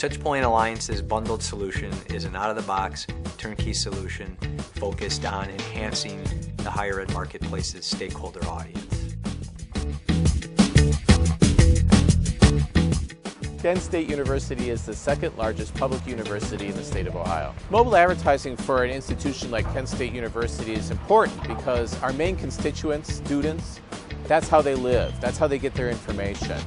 TouchPoint Alliance's bundled solution is an out-of-the-box turnkey solution focused on enhancing the higher ed marketplace's stakeholder audience. Kent State University is the second largest public university in the state of Ohio. Mobile advertising for an institution like Kent State University is important because our main constituents, students, that's how they live, that's how they get their information.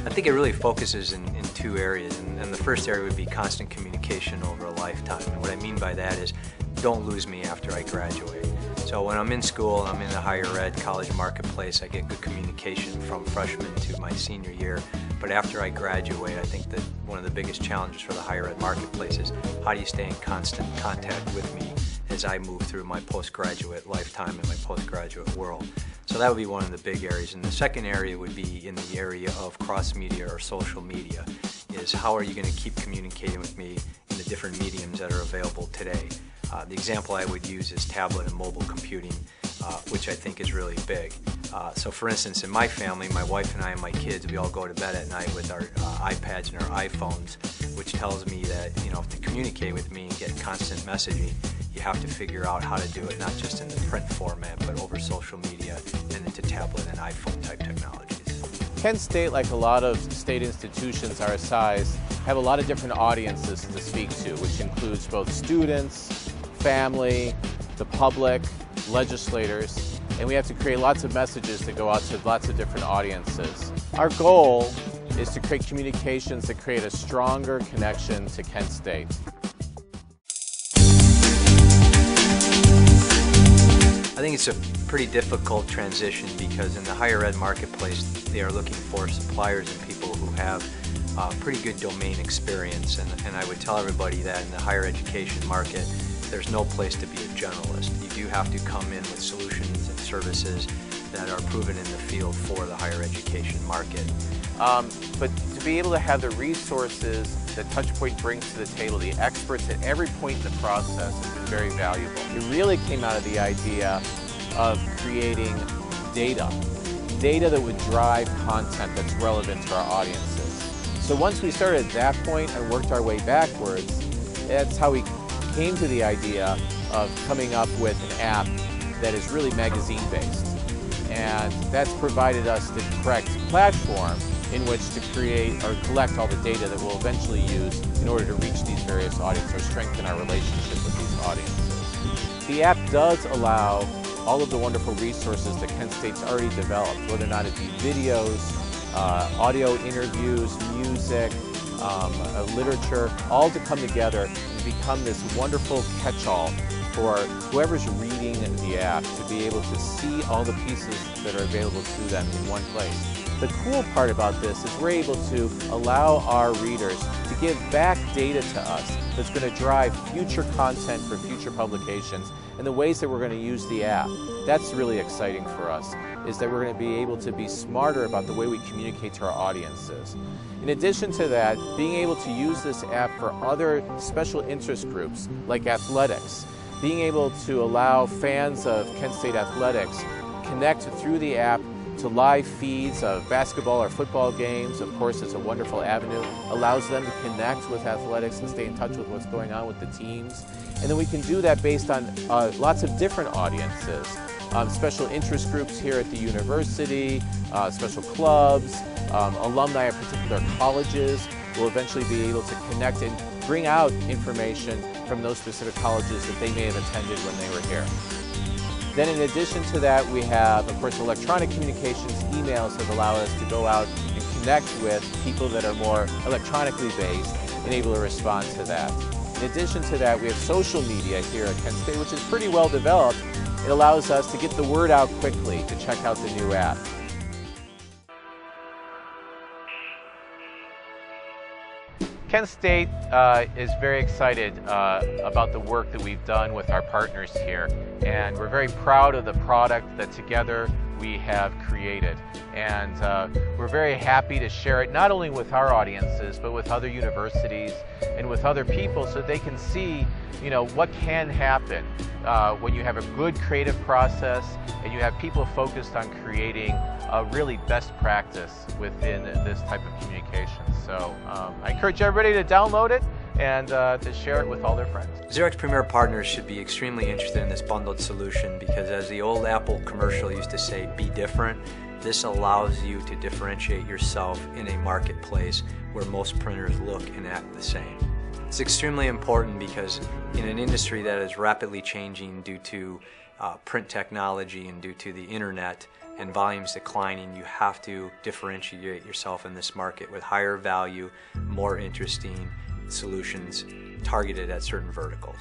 I think it really focuses in two areas, and the first area would be constant communication over a lifetime. And what I mean by that is, don't lose me after I graduate. So when I'm in school, I'm in the higher ed college marketplace, I get good communication from freshman to my senior year. But after I graduate, I think that one of the biggest challenges for the higher ed marketplace is how do you stay in constant contact with me as I move through my postgraduate lifetime and my postgraduate world. So that would be one of the big areas. And the second area would be in the area of cross-media or social media, is how are you going to keep communicating with me in the different mediums that are available today. The example I would use is tablet and mobile computing, which I think is really big. So for instance, in my family, my wife and I and my kids, we all go to bed at night with our iPads and our iPhones, which tells me that, to communicate with me and get constant messaging, you have to figure out how to do it not just in the print format, but over social media and into tablet and iPhone type technologies. Kent State, like a lot of state institutions our size, have a lot of different audiences to speak to, which includes both students, family, the public, legislators, and we have to create lots of messages that go out to lots of different audiences. Our goal is to create communications that create a stronger connection to Kent State. I think it's a pretty difficult transition because in the higher ed marketplace, they are looking for suppliers and people who have pretty good domain experience. And I would tell everybody that in the higher education market, there's no place to be a generalist. You do have to come in with solutions and services that are proven in the field for the higher education market. But to be able to have the resources that TouchPoint brings to the table, the experts at every point in the process, has been very valuable. It really came out of the idea of creating data that would drive content that's relevant to our audiences. So once we started at that point and worked our way backwards, that's how we came to the idea of coming up with an app that is really magazine-based. And that's provided us the correct platform in which to create or collect all the data that we'll eventually use in order to reach these various audiences or strengthen our relationship with these audiences. The app does allow all of the wonderful resources that Kent State's already developed, whether or not it be videos, audio interviews, music, literature, all to come together and become this wonderful catch-all for whoever's reading the app to be able to see all the pieces that are available to them in one place. The cool part about this is we're able to allow our readers to give back data to us that's going to drive future content for future publications and the ways that we're going to use the app. That's really exciting for us, is that we're going to be able to be smarter about the way we communicate to our audiences. In addition to that, being able to use this app for other special interest groups like athletics, being able to allow fans of Kent State athletics connect through the app to live feeds of basketball or football games. Of course, it's a wonderful avenue. Allows them to connect with athletics and stay in touch with what's going on with the teams. And then we can do that based on lots of different audiences. Special interest groups here at the university, special clubs, alumni of particular colleges will eventually be able to connect and bring out information from those specific colleges that they may have attended when they were here. Then in addition to that, we have, of course, electronic communications, emails that allow us to go out and connect with people that are more electronically based and able to respond to that. In addition to that, we have social media here at Kent State, which is pretty well developed. It allows us to get the word out quickly to check out the new app. Kent State is very excited about the work that we've done with our partners here, and we're very proud of the product that together we have created. And we're very happy to share it not only with our audiences, but with other universities and with other people so they can see, you know, what can happen when you have a good creative process and you have people focused on creating a really best practice within this type of communication. So I encourage everybody to download it and to share it with all their friends. Xerox Premier partners should be extremely interested in this bundled solution because, as the old Apple commercial used to say, be different. This allows you to differentiate yourself in a marketplace where most printers look and act the same. It's extremely important because in an industry that is rapidly changing due to print technology and due to the internet and volumes declining, you have to differentiate yourself in this market with higher value, more interesting solutions targeted at certain verticals.